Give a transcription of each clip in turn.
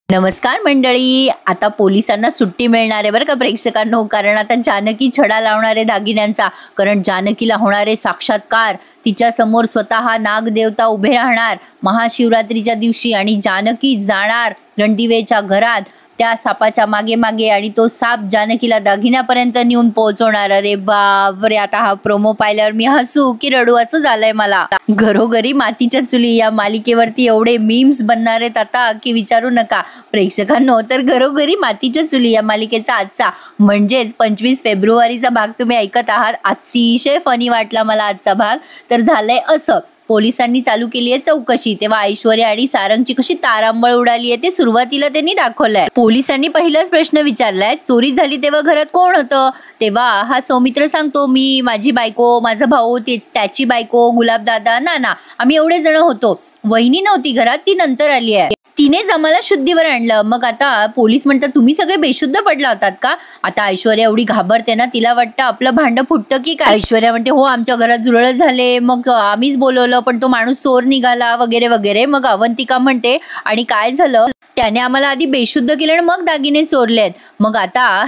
नमस्कार मंडळी. आता पोलिसांना सुट्टी मिळणार आहे बरं का प्रेक्षकांनो, कारण आता जानकी छडा लावणारे दागिन्यांचा, कारण जानकीला होणारे साक्षात्कार, तिच्या समोर स्वतः नागदेवता उभे राहणार महाशिवरात्रीच्या दिवशी आणि जानकी जाणार रणदिवेच्या घरात त्या सापाच्या मागे मागे आणि तो साप जानकीला दागिन्यापर्यंत नेऊन पोहोचवणार. अरे बापरे, आता हा प्रोमो पाहिल्यावर मी हसू की रडू असं झालंय मला. घरोघरी मातीच्या चुली या मालिकेवरती एवढे मीम्स बनणार आहेत आता की विचारू नका प्रेक्षकांनो. तर घरोघरी मातीच्या चुली या मालिकेचा आजचा म्हणजेच 25 फेब्रुवारीचा भाग तुम्ही ऐकत आहात. अतिशय फनी वाटला मला आजचा भाग. तर झालंय असं, पोलिसांनी चालू केली आहे चौकशी, तेव्हा ऐश्वर्या आणि सारंगची कशी तारांबळ उडाली आहे ते सुरुवातीला त्यांनी दाखवलंय. पोलिसांनी पहिलाच प्रश्न विचारलाय, चोरी झाली तेव्हा घरात कोण होतं? तेव्हा हा सौमित्र सांगतो, मी, माझी बायको, माझा भाऊ, त्याची बायको, गुलाबदादा, नाना, आम्ही एवढे जण होतो. वहिनी नव्हती घरात, ती नंतर आली आहे, तिनेच आम्हाला शुद्धीवर आणलं. मग आता पोलीस म्हणतात, तुम्ही सगळे बेशुद्ध पडला होतात का? आता ऐश्वर्या एवढी घाबरते ना, तिला वाटतं आपलं भांडं फुटतं की काय. ऐश्वर्या म्हणते, हो आमच्या घरात जुळलं झाले, मग आम्हीच बोलवलं पण तो माणूस चोर निघाला वगैरे वगैरे. मग अवंतिका म्हणते, आणि काय झालं, त्याने आम्हाला आधी बेशुद्ध केलं आणि मग दागिने चोरलेत. मग आता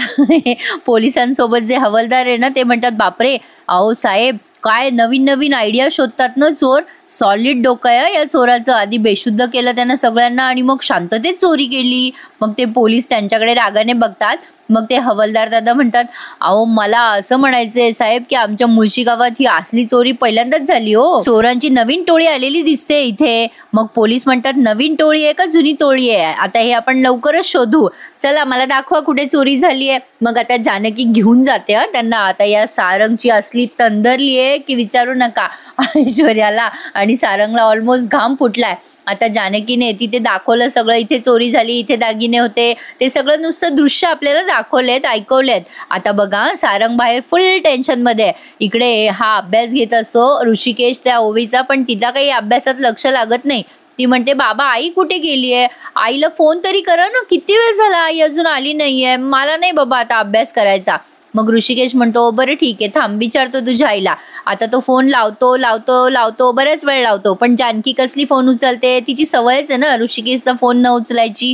पोलिसांसोबत जे हवालदार आहे ना ते म्हणतात, बापरे अहो साहेब, काय नवीन नवीन आयडिया शोधतात ना चोर, सॉलिड डोकं आहे या चोराचं. आधी बेशुद्ध केलं त्यानं सगळ्यांना आणि मग शांततेत चोरी केली. मग ते पोलीस त्यांच्याकडे रागाने बघतात. मग ते हवालदार दादा म्हणतात, अहो मला असं म्हणायचंय साहेब की आमच्या मुळशी गावात ही असली चोरी पहिल्यांदाच झाली हो, चोरांची नवीन टोळी आलेली दिसते इथे. मग पोलीस म्हणतात, नवीन टोळी आहे का जुनी टोळी आहे? आता हे आपण लवकरच शोधू, चला मला दाखवा कुठे चोरी झाली आहे. मग आता जानकी घेऊन जाते त्यांना. आता या सारंगची असली तंदरली आहे की विचारू नका ऐश्वर्याला, आणि सारंगला ऑलमोस्ट घाम फुटलाय. आता जानकीने तिथे दाखवलं सगळं, इथे चोरी झाली, इथे दागिने होते, ते सगळं नुसतं दृश्य आपल्याला दाखवलेत, ऐकवलेत. आता बघा सारंग बाहेर फुल टेन्शन मध्ये, इकडे हा अभ्यास घेत असतो ऋषिकेश त्या ओवीचा, पण तिला काही अभ्यासात लक्ष लागत नाही. ती म्हणते, बाबा आई कुठे गेलीये? आईला फोन तरी करा ना, किती वेळ झाला आई अजून आली नाहीये, मला नाही बाबा आता अभ्यास करायचा. मग ऋषिकेश म्हणतो, बरं ठीक आहे थांब, विचारतो तुझ्या आईला. आता तो फोन लावतो बऱ्याच वेळ लावतो, पण जानकी कसली फोन उचलते, तिची सवयच आहे ना ऋषिकेशचा फोन न उचलायची.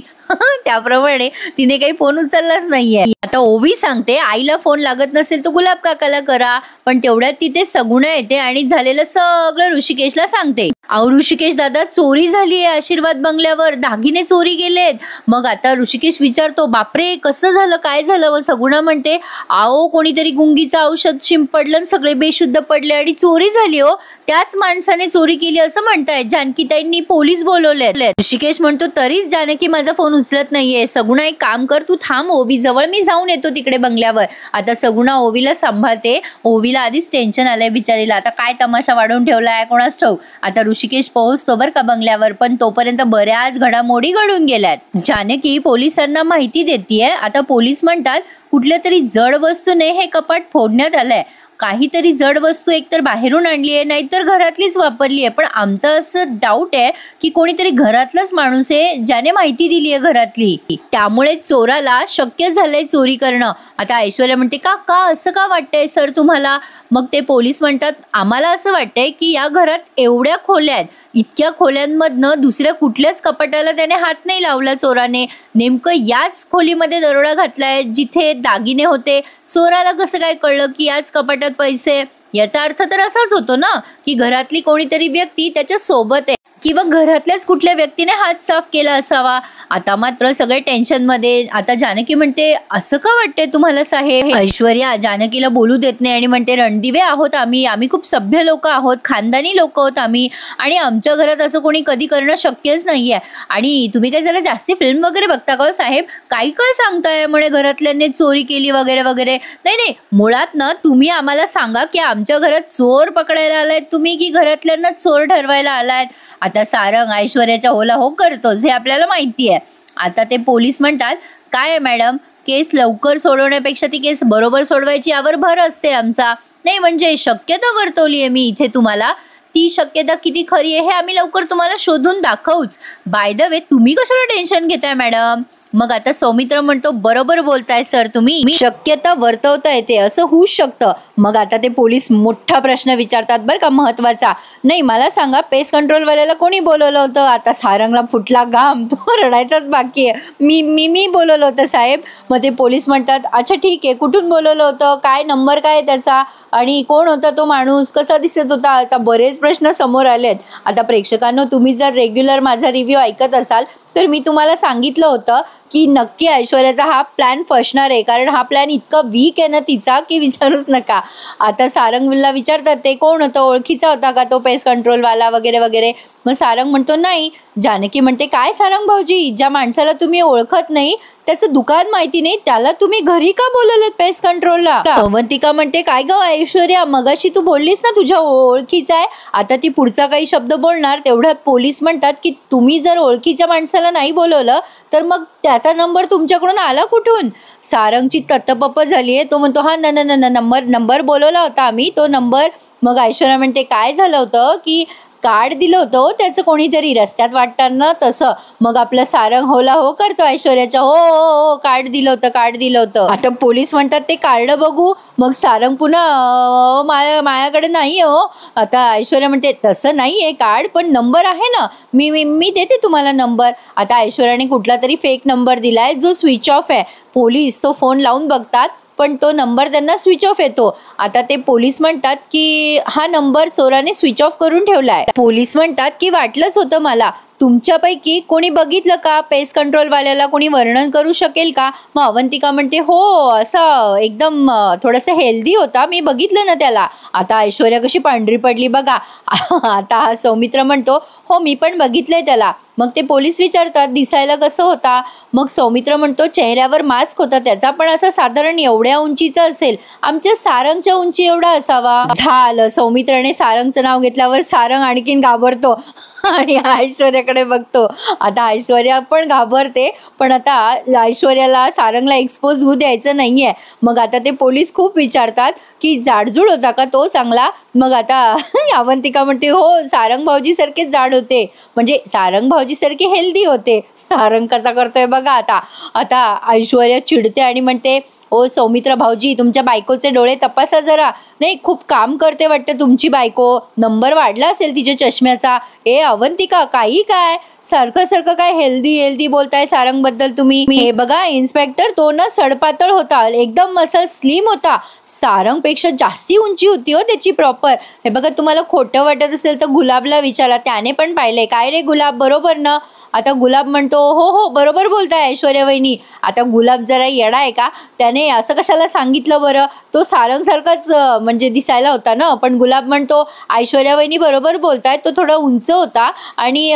त्याप्रमाणे तिने काही फोन उचललाच नाहीये. आता ओवी सांगते, आईला फोन लागत नसेल तर गुलाब काकाला करा. पण तेवढ्यात तिथे सगुणा येते आणि झालेलं सगळं ऋषिकेशला सांगते. अहो ऋषिकेश दादा, चोरी झाली आहे आशीर्वाद बंगल्यावर, दागिने चोरी गेलेत. मग आता ऋषिकेश विचारतो, बापरे कसं झालं, काय झालं? मग सगुणा म्हणते, अहो कोणीतरी गुंगीचं औषध शिंपडलं, सगळे बेशुद्ध पडले आणि चोरी झाली हो, त्याच माणसाने चोरी केली असं म्हणतायत. जानकीताईंनी पोलीस बोलवले. ऋषिकेश म्हणतो, तरीच जानकी माझा फोन उचलत नाहीये. सगुणा एक काम कर, तू थांब ओवी जवळ, मी जाऊन येतो तिकडे बंगल्यावर. आता सगुणा ओवीला सांभाळते. ओवीला आधीच टेन्शन आलंय बिचारीला, आता काय तमाशा वाढवून ठेवलाय कोणास ठाऊक. आता ऋषिकेश पोहोचतो बरं का बंगल्यावर, पण तोपर्यंत बऱ्याच घडामोडी घडून गेल्यात. जानकी पोलिसांना माहिती देतीये. आता पोलीस म्हणतात, कुठल्या तरी जड वस्तूने हे कपाट फोडण्यात आलंय. काहीतरी जड वस्तू एकतर बाहेरून आणली आहे, नाहीतर घरातलीच वापरली आहे. पण आमचं असं डाऊट आहे की कोणीतरी घरातलाच माणूस आहे ज्याने माहिती दिली आहे घरातली, त्यामुळे चोराला शक्य झालंय चोरी करणं. आता ऐश्वर्या म्हणते, का असं का वाटतंय सर तुम्हाला? मग ते पोलीस म्हणतात, आम्हाला असं वाटतंय की या घरात एवढ्या खोल्या आहेत, इतक्या खोल्यांमधनं दुसऱ्या कुठल्याच कपाटाला त्याने हात नाही लावला चोराने. नेमकं याच खोलीमध्ये दरोडा घातलाय जिथे दागिने होते. चोराला कसं काय कळलं की याच कपाटात पैसे? याचा अर्थ तर असाच होतो ना की घरातली कोणीतरी व्यक्ती त्याच्या सोबत आहे किंवा घरातल्याच कुठल्या व्यक्तीने हात साफ केला असावा. आता मात्र सगळे टेन्शन मध्ये. आता जानकी म्हणते, असं का वाटतंय तुम्हाला साहेब? ऐश्वर्या जानकीला बोलू देत नाही आणि म्हणते, रणदिवे आहोत आम्ही खूप सभ्य लोक आहोत, खानदानी लोक आहोत आम्ही, आणि आमच्या घरात असं कोणी कधी करणं शक्यच नाहीये. आणि तुम्ही काय जरा जास्ती फिल्म वगैरे बघता का साहेब? काय सांगताय म्हणे घरातल्यांनी चोरी केली वगैरे वगैरे. नाही, मुळात ना तुम्ही आम्हाला सांगा की आमच्या घरात चोर पकडायला आलायत तुम्ही की घरातल्यांना चोर ठरवायला आलायत. आता सारंग ऐश्वर्याच्या होला हो करतोच हे आपल्याला माहिती आहे. आता ते पोलीस म्हणतात, काय मॅडम, केस लवकर सोडवण्यापेक्षा ती केस बरोबर सोडवायची यावर भर असते आमचा. नाही म्हणजे शक्यता वर्तवली आहे मी इथे तुम्हाला, ती शक्यता किती खरी आहे हे आम्ही लवकर तुम्हाला शोधून दाखवूच. बाय द वे, तुम्ही कशाला टेन्शन घेताय मॅडम? मग आता सौमित्र म्हणतो, बरोबर बोलताय सर तुम्ही, शक्यता वर्तवता येते, असं होऊच शकतं. मग आता ते पोलीस मोठा प्रश्न विचारतात बरं का, महत्वाचा. नाही मला सांगा, पेस्ट कंट्रोलवाल्याला कोणी बोलवलं होतं? आता सारंगला फुटला घाम, तो रडायचाच बाकी आहे. मी बोलवलं होतं साहेब. मग ते पोलीस म्हणतात, अच्छा ठीक आहे, कुठून बोलवलं होतं, काय नंबर काय त्याचा, आणि कोण होता तो माणूस, कसा दिसत होता? आता बरेच प्रश्न समोर आलेत. आता प्रेक्षकांनो, तुम्ही जर रेग्युलर माझा रिव्ह्यू ऐकत असाल तर मी तुम्हाला सांगितलं होतं की नक्की ऐश्वर्याचा हा प्लॅन फसणार आहे, कारण हा प्लॅन इतका वीक आहे ना तिचा की विचारूच नका. आता सारंगला विचारतात, ते कोण होतं, ओळखीचा होता का तो पेस्ट कंट्रोलवाला वगैरे वगैरे. मग सारंग म्हणतो नाही. जानकी म्हणते, काय सारंग भाऊजी, ज्या माणसाला तुम्ही ओळखत नाही, त्याचं दुकान माहिती नाही, त्याला तुम्ही घरी का बोलवलेत पेस्ट कंट्रोलला? अवंतिका म्हणते, काय ग ऐश्वर्या, मगाशी तू बोललीस ना तुझ्या ओळखीचा आहे. आता ती पुढचा काही शब्द बोलणार तेवढ्यात पोलीस म्हणतात की तुम्ही जर ओळखीच्या माणसाला नाही बोलवलं तर मग त्याचा नंबर तुमच्याकडून आला कुठून? सारंगची तत्तपप झाली आहे. तो म्हणतो, हा नंबर बोलवला होता आम्ही, तो नंबर. मग ऐश्वर्या म्हणते, काय झालं होतं की कार्ड दिलं होतं त्याचं कोणीतरी रस्त्यात वाटताना तसं. मग आपलं सारंग होला हो करतो ऐश्वर्याच्या, हो हो हो कार्ड दिलं होतं. आता पोलीस म्हणतात, ते कार्ड बघू. मग सारंग पुन्हा माझ्याकडे नाही हो. आता ऐश्वर्या म्हणते, तसं नाही आहे कार्ड, पण नंबर आहे ना, मी देते तुम्हाला नंबर. आता ऐश्वर्याने कुठला तरी फेक नंबर दिलाय जो स्विच ऑफ आहे. पोलीस तो फोन लावून बघतात पण तो नंबर त्यांना स्विच ऑफ येतो. आता ते पोलीस म्हणतात की हा नंबर चोराने स्विच ऑफ करून ठेवलाय. पोलीस म्हणतात की वाटलंच होतं मला, तुमच्यापैकी कोणी बघितलं का पेस्ट कंट्रोलवाल्याला, कोणी वर्णन करू शकेल का? मग अवंतिका म्हणते, हो असं एकदम थोडंसं हेल्दी होता, मी बघितलं ना त्याला. आता ऐश्वर्या कशी पांढरी पडली बघा. आता हा सौमित्र म्हणतो, हो मी पण बघितलंय त्याला. मग ते पोलीस विचारतात, दिसायला कसं होता? मग सौमित्र म्हणतो, चेहऱ्यावर मास्क होता त्याचा, पण असं साधारण एवढ्या उंचीचा असेल, आमच्या सारंगच्या उंची एवढा असावा. झालं, सौमित्राने सारंगचं नाव घेतल्यावर सारंग आणखीन घाबरतो आणि ऐश्वर्याकडे बघतो. आता ऐश्वर्या पण घाबरते, पण आता ऐश्वर्याला सारंगला एक्सपोज होऊ द्यायचं नाहीये. मग आता ते पोलीस खूप विचारतात की जाडजूड होता का तो चांगला? मग आता अवंतिका म्हणते, हो सारंग भाऊजी सारखेच जाड होते, म्हणजे सारंग भाऊजी सारखे हेल्दी होते. सारंग कसा करतोय बघा. आता ऐश्वर्या चिडते आणि म्हणते, ओ सौमित्र भाऊजी, तुमच्या बायकोचे डोळे तपासा जरा. नाही, खूप काम करते वाटतं तुमची बायको, नंबर वाढला असेल तिच्या चष्म्याचा. ए अवंतिका, काही काय सारखं काय हेल्दी बोलताय सारंगबद्दल तुम्ही? हे बघा इन्स्पेक्टर, तो ना सडपातळ होता, एकदम असं स्लिम होता, सारंगपेक्षा जास्ती उंची होती हो त्याची प्रॉपर. हे बघा, तुम्हाला खोटं वाटत असेल तर गुलाबला विचारा, त्याने पण पाहिलंय. काय रे गुलाब, बरोबर ना? आता गुलाब म्हणतो, हो बरोबर बोलताय ऐश्वर्या वहिनी. आता गुलाब जरा येडा आहे का, त्याने असं कशाला सांगितलं बरं? तो सारंगसारखाच म्हणजे दिसायला होता ना. पण गुलाब म्हणतो, ऐश्वर्या वहिनी बरोबर बोलताय, तो थोडा उंच होता आणि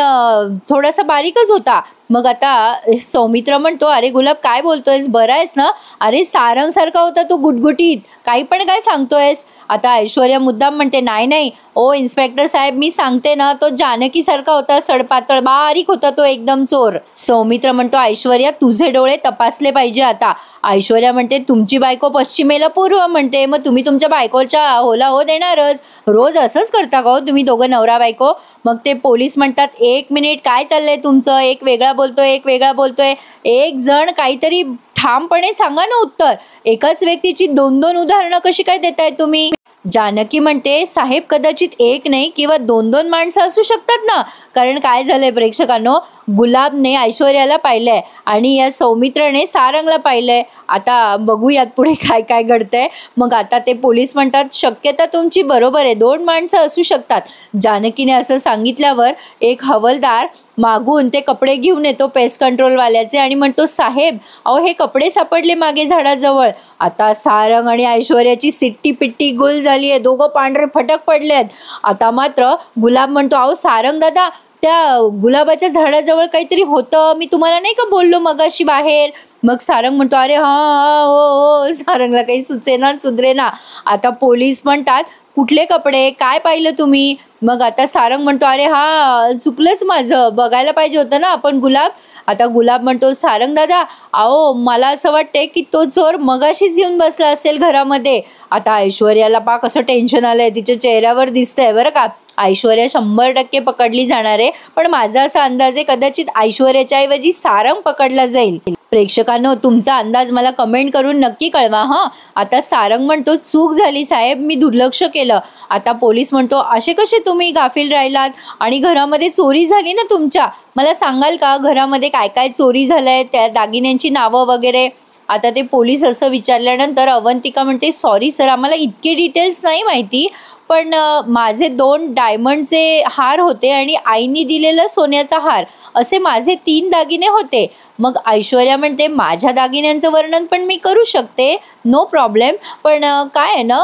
थोडासा बारीकच होता. मग आता सौमित्र म्हणतो, अरे गुलाब काय बोलतोयस, बरं आहेस ना? अरे सारंगसारखा होता तो, गुटगुटीत, काही पण काय सांगतोयस? आता ऐश्वर्या मुद्दाम म्हणते, नाही ओ इन्स्पेक्टर साहेब, मी सांगते ना, तो जानकीसारखा होता, सडपातळ बारीक होता तो, एकदम चोर. सौमित्र म्हणतो, ऐश्वर्या तुझे डोळे तपासले पाहिजे आता. ऐश्वर्या म्हणते, तुमची बायको पश्चिमेला पूर्व म्हणते, मग तुम्ही तुमच्या बायकोच्या होला हो देणारच. रोज असंच करता का हो तुम्ही दोघं नवरा बायको? मग ते पोलीस म्हणतात, एक मिनिट, काय चाललंय तुमचं? एक वेगळा बोलतोय. एक जण काहीतरी ठामपणे सांगा ना उत्तर. एकाच व्यक्तीची दोन उदाहरणं कशी काय देताय तुम्ही? जानकी म्हणते, साहेब कदाचित एक नाही किंवा दोन माणसं असू शकतात ना. कारण काय झालंय प्रेक्षकांनो, गुलाबने ऐश्वर्याला पाहिलंय आणि या सौमित्रने सारंगला पाहिलंय. आता बघूयात पुढे काय घडतंय. मग आता ते पोलीस म्हणतात, शक्यता तुमची बरोबर आहे, 2 माणसं असू शकतात. जानकीने असं सांगितल्यावर एक हवलदार मागून ते कपडे घेऊन येतो पेस्ट कंट्रोलवाल्याचे आणि म्हणतो, साहेब अहो हे कपडे सापडले मागे झाडाजवळ. आता सारंग आणि ऐश्वर्याची सिट्टी पिट्टी गुल झाली आहे, दोघं पांढरे फटक पडलेत. आता मात्र गुलाब म्हणतो, अहो सारंग दादा, त्या गुलाबाच्या झाडाजवळ काहीतरी होतं, मी तुम्हाला नाही का बोललो मगाशी बाहेर? मग सारंग म्हणतो, अरे हा हो. सारंगला काही सुधरेना. आता पोलीस म्हणतात, कुठले कपडे, काय पाहिलं तुम्ही? मग आता सारंग म्हणतो, अरे हा चुकलंच माझं, बघायला पाहिजे होतं ना आपण गुलाब. आता गुलाब म्हणतो, सारंग दादा अहो मला असं वाटतंय की तो चोर मगाशीच येऊन बसला असेल घरामध्ये. आता ऐश्वर्याला पाक असं टेन्शन आलंय, तिच्या चेहऱ्यावर दिसतंय बरं का. ऐश्वर्या 100% पकडली जाणार आहे. पण माझा असा अंदाज आहे कदाचित ऐश्वर्याच्या ऐवजी सारंग पकडला जाईल. प्रेक्षकांनो, तुमचा अंदाज मला कमेंट करून नक्की कळवा हं. आता सारंग म्हणतो, चूक झाली साहेब, मी दुर्लक्ष केलं. आता पोलीस म्हणतो, असे कसे तुम्ही गाफील राहिलात आणि घरामध्ये चोरी झाली ना तुमच्या, मला सांगाल का घरामध्ये काय काय चोरी झालंय, त्या दागिन्यांची नावं वगैरे. आता ते पोलीस असं विचारल्यानंतर अवंतिका म्हणते, सॉरी सर, आम्हाला इतके डिटेल्स नाही माहिती, पण माझे 2 डायमंडचे हार होते आणि आईनी दिलेला सोन्याचा हार, असे माझे 3 दागिने होते. मग ऐश्वर्या म्हणते, माझ्या दागिन्यांचं वर्णन पण मी करू शकते, नो प्रॉब्लेम, पण काय आहे ना,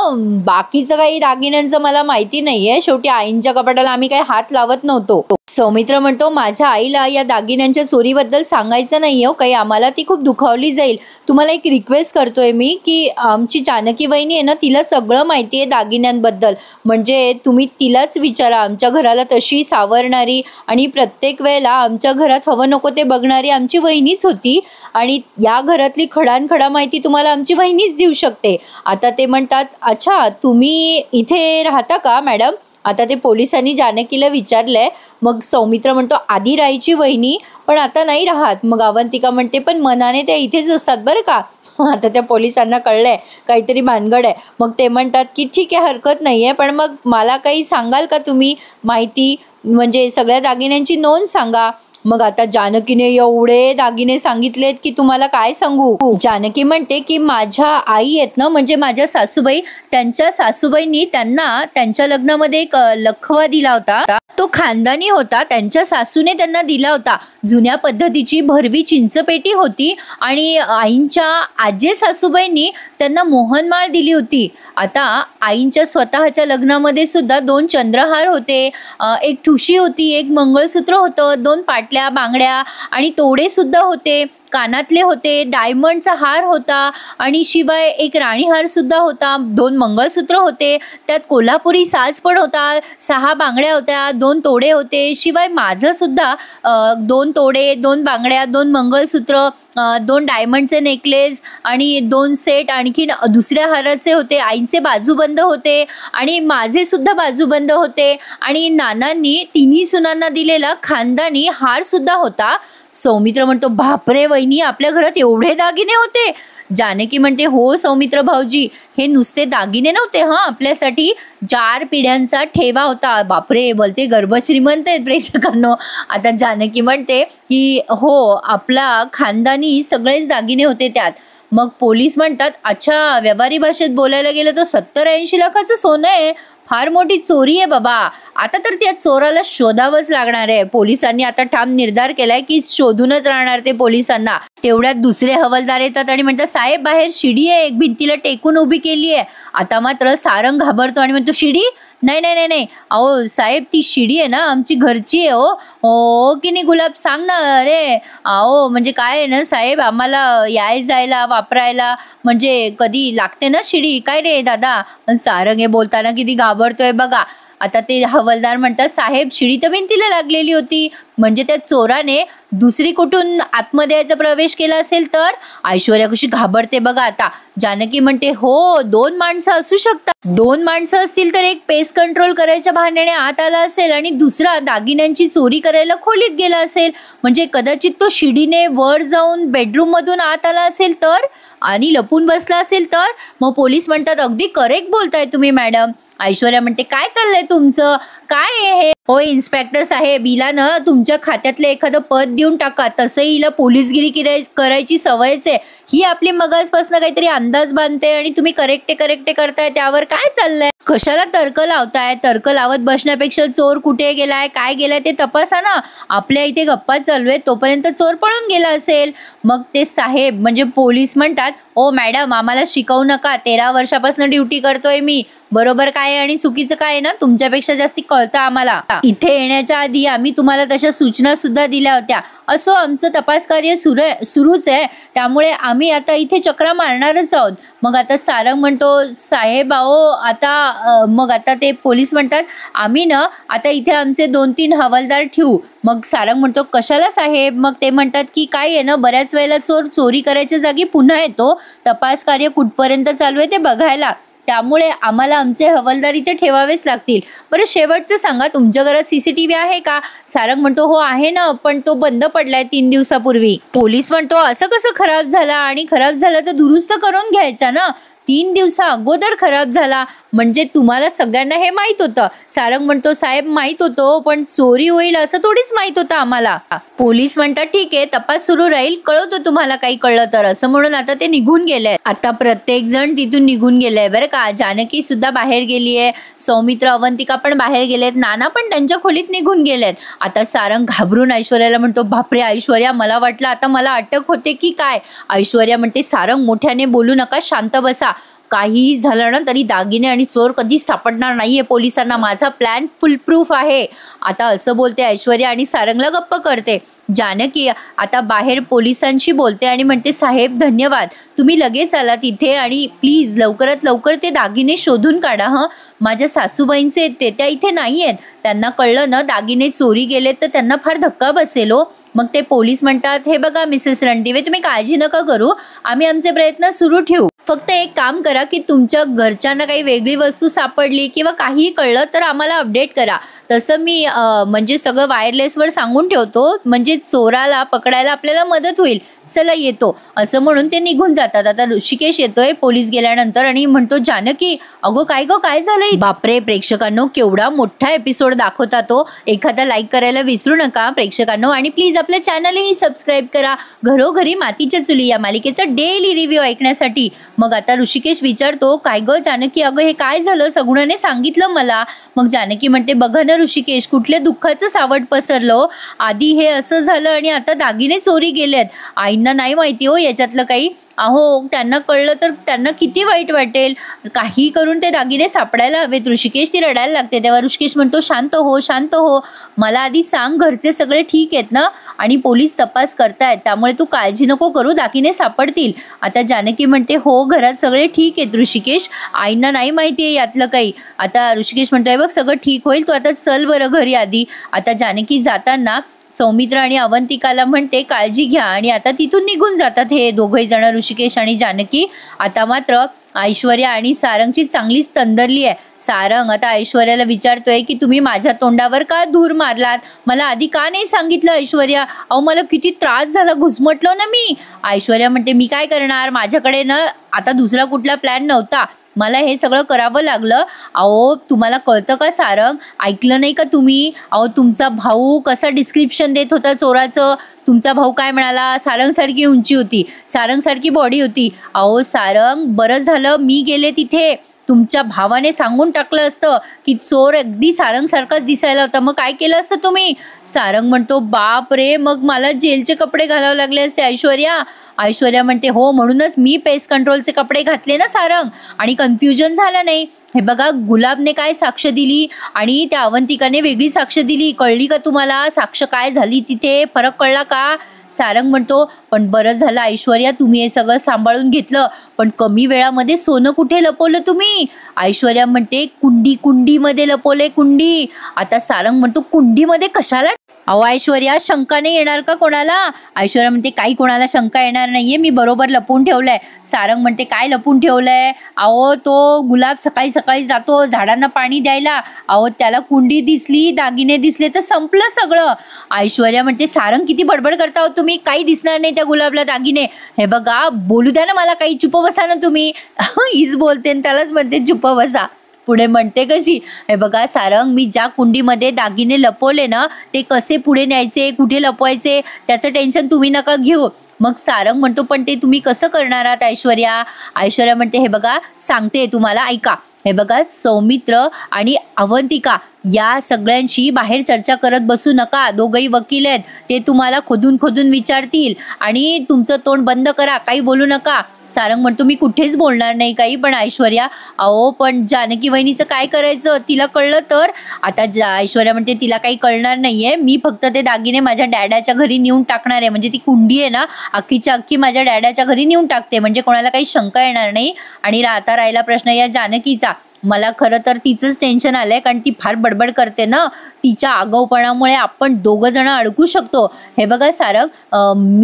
बाकीचं काही दागिन्यांचं मला माहिती नाही आहे, शेवटी आईंच्या कपाटाला आम्ही काही हात लावत नव्हतो. सौमित्र म्हणतो, माझ्या आईला या दागिन्यांच्या चोरीबद्दल सांगायचं नाही हो काही, आम्हाला ती खूप दुखावली जाईल. तुम्हाला एक रिक्वेस्ट करतोय मी की आमची जानकी वहिनी आहे ना, तिला सगळं माहिती आहे दागिन्यांबद्दल, म्हणजे तुम्ही तिलाच विचारा. आमच्या घराला तशी सावरणारी आणि प्रत्येक वेळेला आमच्या घरात हवं नको ते बघणारी आमची वहिनीच होती आणि या घरातली खडानखडा माहिती तुम्हाला आमची वहिनीच देऊ शकते. आता ते म्हणतात, अच्छा तुम्ही इथे राहता का मॅडम? आता ते पोलिसांनी जानकीला विचारलंय. मग सौमित्र म्हणतो, आधी राहायची वहिनी, पण आता नाही राहत. मग अवंतिका म्हणते, पण मनाने त्या इथेच असतात बरं का. आता त्या पोलिसांना कळलंय काहीतरी भानगड आहे. मग ते म्हणतात की ठीक आहे, हरकत नाही आहे, पण मग मला काही सांगाल का तुम्ही माहिती, म्हणजे सगळ्या दागिन्यांची नोंद सांगा. मग आता जानकीने एवढे दागिने सांगितलेत की तुम्हाला काय सांगू. जानकी म्हणते की माझ्या आई आहेत ना, म्हणजे माझ्या सासूबाई, त्यांच्या सासूबाईंनी त्यांना त्यांच्या लग्नामध्ये एक लखवा दिला होता, तो खानदानी होता, त्यांच्या सासूने त्यांना दिला होता. जुन्या पद्धतीची भरवी चिंचपेटी होती आणि आईंच्या आजे सासूबाईंनी त्यांना मोहनमाळ दिली होती. आता आईंच्या स्वतःच्या लग्नामध्ये सुद्धा 2 चंद्रहार होते, एक ठुशी होती, एक मंगळसूत्र होतं, 2 पाटल्या, बांगड्या आणि तोडे सुद्धा होते, कानातले होते, डायमंडचा हार होता आणि शिवाय एक राणीहार सुद्धा होता, 2 मंगळसूत्र होते, त्यात कोल्हापुरी साज पण होता, 6 बांगड्या होत्या, 2 तोडे होते, शिवाय माझं सुद्धा 2 तोडे, 2 बांगड्या, 2 मंगळसूत्र, 2 डायमंडचे नेकलेस आणि 2 सेट आणखीन दुसऱ्या हाराचे होते. आईंचे बाजूबंद होते आणि माझे सुद्धा बाजूबंद होते आणि नानांनी तिन्ही सुनांना दिलेला खानदानी हार सुद्धा होता. सौमित्र म्हणतो, बापरे वहिनी, आपल्या घरात एवढे दागिने होते? जानकी म्हणते, हो सौमित्र भाऊजी, हे नुसते दागिने नव्हते हं, आपल्यासाठी 4 पिढ्यांचा ठेवा होता. बापरे, बोलते गर्भ श्रीमंत आहेत प्रेक्षकांनो. आता जानकी म्हणते की हो, आपला खानदानी सगळेच दागिने होते त्यात. मग पोलीस म्हणतात, अच्छा, व्यवहारी भाषेत बोलायला गेलं तर 70-80 लाखाचं सोनं आहे, फार मोठी चोरी आहे बाबा. आता तर त्या चोराला शोधावंच लागणार आहे. पोलिसांनी आता ठाम निर्धार केलाय की शोधूनच राहणार ते पोलिसांना. तेवढ्यात दुसरे हवालदार येतात आणि म्हणतात, साहेब बाहेर शिडी आहे, एक भिंतीला टेकून उभी केली आहे. आता मात्र सारंग घाबरतो आणि म्हणतो, शिडी? नाही नाही नाही नाही, अहो साहेब, ती शिडी आहे ना आमची घरची आहे हो. हो की नाही गुलाब, सांग ना. अरे अहो, म्हणजे काय आहे ना साहेब, आम्हाला याय जायला वापरायला म्हणजे कधी लागते ना शिडी. काय रे दादा? सारंग हे बोलताना किती घाबरतोय बघा. आता ते हवालदार म्हणतात, साहेब शिडी तर भिंतीला लागलेली होती, म्हणजे त्या चोराने दुसरी कुठून आतमध्ये याचा प्रवेश केला असेल तर. ऐश्वर्या कशी घाबरते बघा. आता जानकी म्हणते, हो 2 माणसं असू शकतात. 2 माणसं असतील तर एक पेस्ट कंट्रोल करायच्या बहाण्याने आत आला असेल आणि दुसरा दागिन्यांची चोरी करायला खोलीत गेला असेल, म्हणजे कदाचित तो शिडीने वर जाऊन बेडरूम मधून आत आला असेल तर आणि लपून बसला असेल तर. मग पोलीस म्हणतात, अगदी करेक्ट बोलताय तुम्ही मॅडम. ऐश्वर्या म्हणते, काय चाललंय तुमचं, काय आहे हे? हो इन्स्पेक्टर साहेब, हिला ना तुमच्या खात्यातलं एखादं पद देऊन टाका, तसंही हिला पोलीसगिरी करायची सवयच आहे. ही आपली मगासपासून काहीतरी अंदाज बांधते आणि तुम्ही करेक्टे करताय, त्यावर काय चाललंय? कशाला तर्क लावताय? तर्क लावत बसण्यापेक्षा चोर कुठे गेलाय, काय गेलाय ते तपासा ना. आपल्या इथे गप्पा चालू आहेत, तोपर्यंत चोर पळून गेला असेल. मग ते साहेब म्हणजे पोलीस म्हणतात, ओ मॅडम, आम्हाला शिकवू नका, 13 वर्षापासून ड्युटी करतोय मी, बरोबर काय आहे आणि चुकीचं काय आहे ना तुमच्यापेक्षा जास्ती कळतं आम्हाला. इथे येण्याच्या आधी आम्ही तुम्हाला तशा सूचना सुद्धा दिल्या होत्या. असो, आमचं तपास कार्य सुरूच आहे, त्यामुळे आम्ही आता इथे चक्रा मारणारच आहोत. मग आता सारंग म्हणतो, साहेब अहो आता मग आता ते पोलीस म्हणतात, आम्ही ना आता इथे आमचे 2-3 हवालदार ठेवू. मग सारंग म्हणतो, कशाला साहेब? मग ते म्हणतात की काय आहे ना, बऱ्याच वेळेला चोर चोरी करायच्या जागी पुन्हा येतो, तपास कार्य कुठपर्यंत चालू आहे ते बघायला. त्यामुळे आम्हाला आमचे हवालदार इथे ठेवावेच लागतील. बरं शेवटचं सांगा, तुमच्या घरात CCTV आहे का? सारंग म्हणतो हो आहे ना, पण तो बंद पडलाय 3 दिवसापूर्वी. पोलीस म्हणतो असं कसं खराब झाला, आणि खराब झाला तर दुरुस्त करून घ्यायचा ना. 3 दिवसा अगोदर खराब झाला म्हणजे तुम्हाला सगळ्यांना हे माहित होतं. सारंग म्हणतो साहेब माहित होतं, पण चोरी होईल असं थोडीच माहित होतं आम्हाला. पोलीस म्हणतात ठीक आहे, तपास सुरू राहील, कळवतो तुम्हाला काही कळलं तर, असं म्हणून आता ते निघून गेले. आता प्रत्येक जण तिथून निघून गेले बरं का. जानकी सुद्धा बाहेर गेलीये, सौमित्र अवंतिका पण बाहेर गेलेत, नाना पण त्यांच्या खोलीत निघून गेलेत. आता सारंग घाबरून ऐश्वर्याला म्हणतो बापरे ऐश्वर्या, मला वाटलं आता मला अटक होते की काय. ऐश्वर्या म्हणते सारंग मोठ्याने बोलू नका, शांत बसा. काही झालं ना तरी दागिने आणि चोर कधीच सापडणार नाहीये पोलिसांना, माझा प्लॅन फुल प्रूफ आहे. आता असं बोलते ऐश्वर्या आणि सारंगला गप्प करते. जानकी आता बाहेर पोलिसांशी बोलते आणि म्हणते साहेब धन्यवाद, तुम्ही लगेच आलात इथे, आणि प्लीज लवकरात लवकर ते दागिने शोधून काढा. माझ्या सासूबाईंचे आहेत ते, त्या इथे नाही आहेत. त्यांना कळलं ना दागिने चोरी गेलेत तर त्यांना फार धक्का बसेल हो. मग ते पोलीस म्हणतात हे बघा मिसेस रणदिवे, तुम्ही काळजी नका करू, आम्ही आमचे प्रयत्न सुरू ठेवू. फक्त एक काम करा की तुमच्या घरच्यांना काही वेगळी वस्तू सापडली किंवा काहीही कळलं तर आम्हाला अपडेट करा. तसं मी म्हणजे सगळं वायरलेसवर सांगून ठेवतो, म्हणजे चोराला पकडायला आपल्याला मदत होईल. चला येतो, असं म्हणून ते निघून जातात. आता ऋषिकेश येतोय पोलीस गेल्यानंतर आणि म्हणतो जानकी अगो काय झालंय. बापरे प्रेक्षकांनो, केवढा मोठा एपिसोड दाखवता तो. एखादा लाईक करायला विसरू नका प्रेक्षकांनो, आणि प्लीज आपल्या चॅनलही सबस्क्राईब करा. घरोघरी मातीच्या चुली या मालिकेचा डेली रिव्ह्यू ऐकण्यासाठी. मग आता ऋषिकेश विचारतो काय ग जानकी, अगं हे काय झालं, सगुणाने सांगितलं मला. मग जानकी म्हणते बघा ना ऋषिकेश, कुठल्या दुःखाचं सावट पसरलं. आधी हे असं झालं आणि आता दागिने चोरी गेलेत. आईंना नाही माहिती हो याच्यातलं काही. अहो त्यांना कळलं तर त्यांना किती वाईट वाटेल. काही करून ते दागिने सापडायला हवेत. ऋषिकेश ती रडायला लागते. तेव्हा ऋषिकेश म्हणतो शांत हो, मला आधी सांग घरचे सगळे ठीक आहेत ना, आणि पोलीस तपास करतायत त्यामुळे तू काळजी नको करू, दागिने सापडतील. आता जानकी म्हणते हो घरात सगळे ठीक आहेत ऋषिकेश, आईंना नाही माहिती आहे यातलं काही. आता ऋषिकेश म्हणतोय बघ सगळं ठीक होईल, तू आता चल बरं घरी आधी. आता जानकी जाताना सौमित्र आणि अवंतिकाला म्हणते काळजी घ्या, आणि आता तिथून निघून जातात हे दोघे जण ऋषिकेश आणि जानकी. आता मात्र ऐश्वर्या आणि सारंगची चांगलीच तंदरली आहे. सारंग आता ऐश्वर्याला विचारतोय की तुम्ही माझ्या तोंडावर का धूर मारलात, मला आधी का नाही सांगितलं ऐश्वर्या. अहो मला किती त्रास झाला, घुसमटलो ना मी. ऐश्वर्या म्हणते मी काय करणार, माझ्याकडे ना आता दुसरा कुठला प्लॅन नव्हता, मला हे सगळं करावं लागलं. अहो तुम्हाला कळतं का सारंग, ऐकलं नाही का तुम्ही. अहो तुमचा भाऊ कसा डिस्क्रिप्शन देत होता चोराचं. तुमचा भाऊ काय म्हणाला, सारंगसारखी उंची होती, सारंगसारखी बॉडी होती. अहो सारंग बरं झालं मी गेले तिथे, तुमच्या भावाने सांगून टाकलं असतं की चोर अगदी सारंगसारखाच दिसायला होता, मग काय केलं असतं तुम्ही. सारंग म्हणतो बाप रे, मग मला जेलचे कपडे घालावे लागले असते ऐश्वर्या. ऐश्वर्या म्हणते हो म्हणूनच मी पेस्ट कंट्रोलचे कपडे घातले ना सारंग, आणि कन्फ्युजन झालं नाही. हे बघा गुलाबने काय साक्ष दिली आणि त्या अवंतिकाने वेगळी साक्ष दिली, कळली का तुम्हाला साक्ष काय झाली तिथे, फरक कळला का. सारंग म्हणतो पण बरं झालं ऐश्वर्या तुम्ही हे सगळं सांभाळून घेतलं, पण कमी वेळामध्ये सोनं कुठे लपवलं तुम्ही. ऐश्वर्या म्हणते कुंडीमध्ये लपवले, कुंडी. आता सारंग म्हणतो कुंडीमध्ये कशाला. अहो ऐश्वर्या शंका नाही येणार का कोणाला. ऐश्वर्या म्हणते काही कोणाला शंका येणार नाहीये, मी बरोबर लपवून ठेवलंय. सारंग म्हणते काय लपवून ठेवलंय. अहो तो गुलाब सकाळी सकाळी जातो झाडांना पाणी द्यायला, अहो त्याला कुंडी दिसली, दागिने दिसले तर संपलं सगळं. ऐश्वर्या म्हणते सारंग किती बडबड करता हो तुम्ही, काही दिसणार नाही त्या गुलाबला दागिने. हे बघा बोलू द्या ना मला काही, चुप बसा ना तुम्ही. हीच बोलते त्यालाच म्हणते चुप बसा. पुढे म्हणते कशी, हे बघा सारंग मी ज्या कुंडीमध्ये दागिने लपवले ना ते कसे पुढे न्यायचे, कुठे लपवायचे त्याचं टेन्शन तुम्ही नका घेऊ. मग सारंग म्हणतो पण ते तुम्ही कसं करणार आहात ऐश्वर्या. ऐश्वर्या म्हणते हे बघा सांगते तुम्हाला ऐका. हे बघा सौमित्र आणि अवंतिका या सगळ्यांशी बाहेर चर्चा करत बसू नका, दोघंही वकील आहेत, ते तुम्हाला खोदून विचारतील, आणि तुमचं तोंड बंद करा, काही बोलू नका. सारंग म्हणतो मी कुठेच बोलणार नाही काही. पण ऐश्वर्या अहो पण जानकी वहिनीचं काय करायचं, तिला कळलं तर. आता ऐश्वर्या म्हणते तिला काही कळणार नाहीये, मी फक्त ते दागिने माझ्या डॅडाच्या घरी नेऊन टाकणार आहे, म्हणजे ती कुंडी आहे ना अख्खीच्या अख्खी माझ्या डॅडाच्या घरी नेऊन टाकते, म्हणजे कोणाला काही शंका येणार नाही. आणि आता राहिला प्रश्न या जानकीचा. मला खरं तर तिचंच टेन्शन आलंय, कारण ती फार बडबड करते ना, तिच्या आगाऊपणामुळे आपण दोघं जण अडकू शकतो. हे बघा सारंग,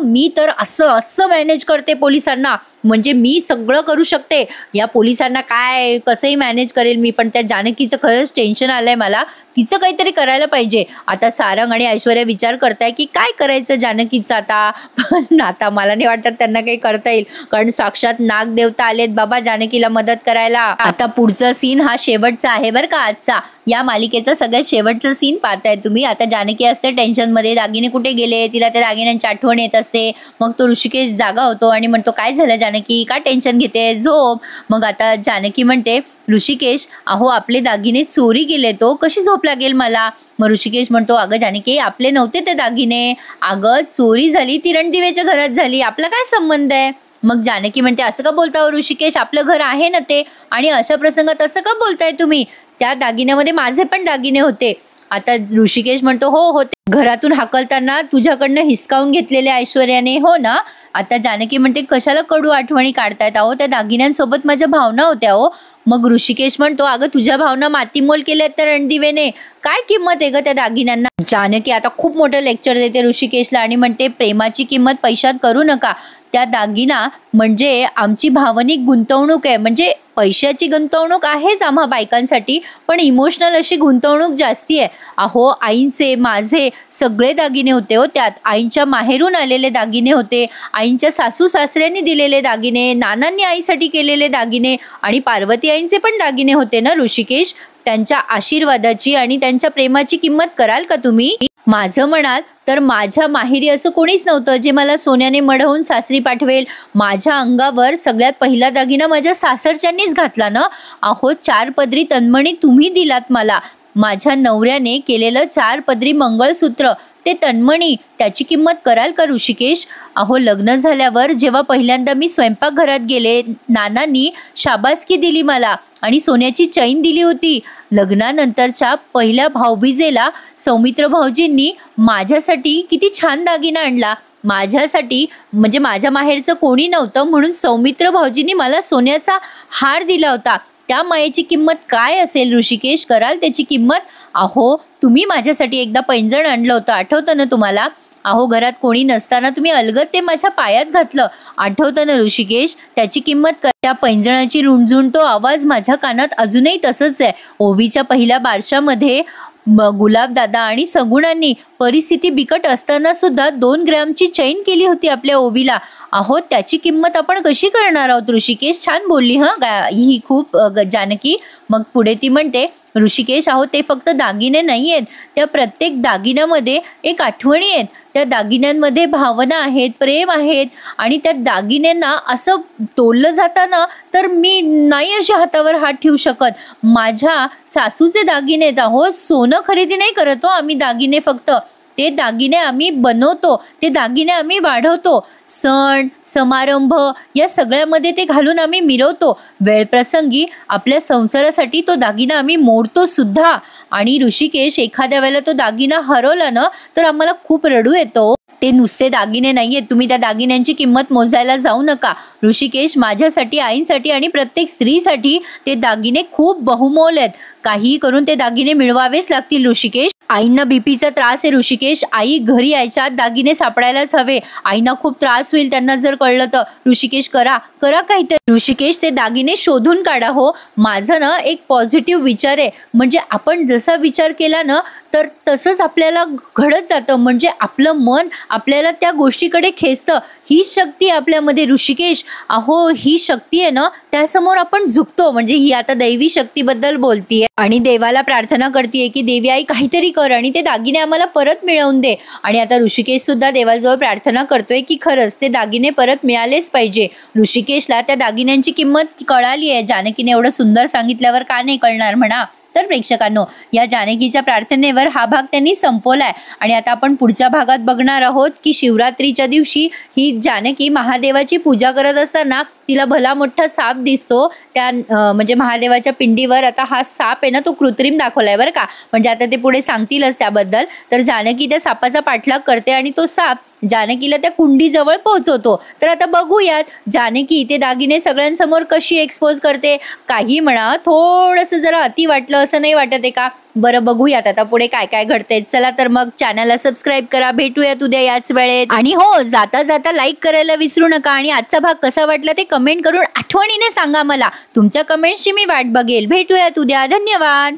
मी तर असं असं मॅनेज करते पोलिसांना, म्हणजे मी सगळं करू शकते. या पोलिसांना काय कसंही मॅनेज करेल मी, पण त्या जानकीचं खरंच टेन्शन आलंय मला, तिचं काहीतरी करायला पाहिजे. आता सारंग आणि ऐश्वर्या विचार करताय की काय करायचं जानकीचं आता. पण आता मला नाही वाटत त्यांना काही करता येईल, कारण साक्षात नागदेवता आलेत बाबा जानकीला मदत करायला. आता पुढचा सीन हा शेवटचा आहे बरं का आजचा. या मालिकेचा सगळ्यात शेवटचा सीन पाहताय तुम्ही. आता जानकी असते टेन्शनमध्ये, दागिने कुठे गेले, तिला त्या दागिन्यांची आठवण येत असते. मग तो ऋषिकेश जागा होतो आणि म्हणतो काय झालं जानकी, का टेन्शन घेते, झोप. मग आता जानकी म्हणते ऋषिकेश अहो आपले दागिने चोरी गेले, तो कशी झोप लागेल मला. मग ऋषिकेश म्हणतो अगं जानकी आपले नव्हते ते दागिने, अगं चोरी झाली ती रणदिवेच्या घरात झाली, आपला काय संबंध आहे. मग जानकी म्हणते असं का बोलता हो ऋषिकेश, आपलं घर आहे ना ते, आणि अशा प्रसंगात असं का बोलताय तुम्ही, त्या दागिन्यामध्ये माझे पण दागिने होते. आता ऋषिकेश म्हणतो हो होते, घरातून हाकलताना तुझ्याकडनं हिसकावून घेतलेले ऐश्वर्याने, हो ना. आता जानकी म्हणते कशाला कडू आठवणी काढतायत अहो, त्या दागिन्यांसोबत माझ्या भावना होत्या हो. मग ऋषिकेश म्हणतो अगं तुझ्या भावना मातीमोल केल्यात त्या रणदिवेने, काय किंमत आहे ग त्या दागिन्यांना. जानकी आता खूप मोठं लेक्चर देते ऋषिकेशला आणि म्हणते प्रेमाची किंमत पैशात करू नका, त्या दागिना म्हणजे आमची भावनिक गुंतवणूक आहे, म्हणजे पैशाची गुंतवणूक आहेच आम्हा बायकांसाठी, पण इमोशनल अशी गुंतवणूक जास्ती आहे. अहो आईंचे माझे सगळे दागिने होते हो, त्यात आईंच्या माहेरून आलेले दागिने होते, आईंच्या सासू सासऱ्यांनी दिलेले दागिने, नानांनी आईसाठी केलेले दागिने, आणि पार्वती आईंचे पण दागिने होते ना ऋषिकेश. त्यांच्या आशीर्वादाची आणि त्यांच्या प्रेमाची किंमत कराल का तुम्ही. माझं म्हणाल तर माझ्या माहेरी असं कोणीच नव्हतं जे मला सोन्याने मढवून सासरी पाठवेल. माझ्या अंगावर सगळ्यात पहिला दागिना माझ्या सासरच्यांनीच घातला ना. अहो 4 पदरी तन्मणी तुम्ही दिलात मला, माझ्या नवऱ्याने केलेलं 4 पदरी मंगळसूत्र, ते तन्मणी, त्याची किंमत कराल का ऋषिकेश. अहो लग्न झाल्यावर जेव्हा पहिल्यांदा मी स्वयंपाकघरात गेले, नानांनी शाबासकी दिली मला आणि सोन्याची चैन दिली होती. लग्नानंतरच्या पहिल्या भाऊबीजेला सौमित्र भाऊजींनी माझ्यासाठी किती छान दागिना आणला. माझ्यासाठी म्हणजे माझ्या माहेरचं कोणी नव्हतं म्हणून सौमित्र भाऊजींनी मला सोन्याचा हार दिला होता. त्या मायेची किंमत काय असेल ऋषिकेश, कराल त्याची किंमत. अहो तुम्ही माझ्यासाठी एकदा पैंजण आणलं होतं, आठवतं ना तुम्हाला. अहो घरात कोणी नसताना तुम्ही अलगद ते माझ्या पायात घातलं, आठवतं ना ऋषिकेश, त्याची किंमत कर. त्या पैंजणाची रुणझुण, तो आवाज माझ्या कानात अजूनही तसंच आहे. ओवीच्या पहिल्या बारशामध्ये गुलाबदादा आणि सगुणांनी परिस्थिती बिकट असताना सुद्धा 2 ग्रॅमची चैन केली होती आपल्या ओवीला. अहो त्याची किंमत आपण कशी करणार आहोत ऋषिकेश. छान बोलली ही खूप जानकी. मग पुढे ती म्हणते ऋषिकेश अहो ते फक्त दागिने नाही आहेत, त्या प्रत्येक दागिन्यामध्ये एक आठवणी आहेत, त्या दागिन्यांमध्ये भावना आहेत, प्रेम आहेत, आणि त्या दागिन्यांना असं तोडलं जाताना तर मी नाही अशा हातावर हात ठेवू शकत. माझ्या सासूचे दागिने आहेत अहो, सोनं खरेदी नाही करत हो आम्ही दागिने, फक्त ते दागिने आम्ही बनवतो, ते दागिने आम्ही वाढवतो, सण समारंभ या सगळ्यामध्ये ते घालून आम्ही मिरवतो. वेळप्रसंगी आपल्या संसारासाठी तो दागिना आम्ही मोडतो सुद्धा. आणि ऋषिकेश एखाद्या वेळेला तो दागिना हरवला ना तर आम्हाला खूप रडू येतो. ते नुसते दागिने नाहीयेत, तुम्ही त्या दागिन्यांची किंमत मोजायला जाऊ नका ऋषिकेश. माझ्यासाठी, आईंसाठी आणि प्रत्येक स्त्रीसाठी ते दागिने खूप बहुमोल आहेत. काहीही करून ते दागिने मिळवावेच लागतील ऋषिकेश. आईंना बीपीचा त्रास आहे ऋषिकेश, आई घरी यायच्या आत दागिने सापडायलाच हवे, आईंना खूप त्रास होईल त्यांना जर कळलं तर. ऋषिकेश करा काहीतरी. ऋषिकेश ते दागिने शोधून काढा हो. माझं ना एक पॉझिटिव्ह विचार आहे, म्हणजे आपण जसा विचार केला ना तर तसंच आपल्याला घडत जातं, म्हणजे आपलं मन आपल्याला त्या गोष्टीकडे खेचतं. ही शक्ती आपल्यामध्ये ऋषिकेश. अहो ही शक्ती आहे ना, त्यासमोर आपण झुकतो. म्हणजे ही आता दैवी शक्तीबद्दल बोलतीये आणि देवाला प्रार्थना करते की देवी आई काहीतरी कर आणि ते दागिने आम्हाला परत मिळवून दे. आणि आता ऋषिकेश सुद्धा देवाजवळ प्रार्थना करतोय की खरंच ते दागिने परत मिळालेच पाहिजे. ऋषिकेशला त्या दागिन्यांची किंमत कळाली आहे. जानकीने एवढं सुंदर सांगितल्यावर का नाही कळणार म्हणा. तर प्रेक्षकांनो, या जानकीच्या प्रार्थनेवर हा भाग त्यांनी संपवलाय आणि आता आपण पुढच्या भागात बघणार आहोत की शिवरात्रीच्या दिवशी ही जानकी महादेवाची पूजा करत असताना तिला भला मोठा साप दिसतो. त्या म्हणजे महादेवाच्या पिंडीवर आता हा साप आहे ना, तो कृत्रिम दाखवलाय बरं का. म्हणजे आता ते पुढे सांगतीलच त्याबद्दल. तर जानकी त्या सापाचा पाठलाग करते आणि तो साप जानकीला त्या कुंडीजवळ पोहोचवतो. तर आता बघूयात जानकी ते दागिने सगळ्यांसमोर कशी एक्सपोज करते. काही म्हणा, थोडंसं जरा अति वाटलं असं नाही वाटत आहे का? बरं, बघूयात आता पुढे काय काय घडतंय. चला तर मग चॅनलला सबस्क्राईब करा. भेटूयात उद्या याच वेळेत. आणि हो, जाता जाता लाईक करायला विसरू नका आणि आजचा भाग कसा वाटला ते कमेंट करून आठवणीने सांगा मला. तुमच्या कमेंट्सची मी वाट बघेल. भेटूयात उद्या. धन्यवाद.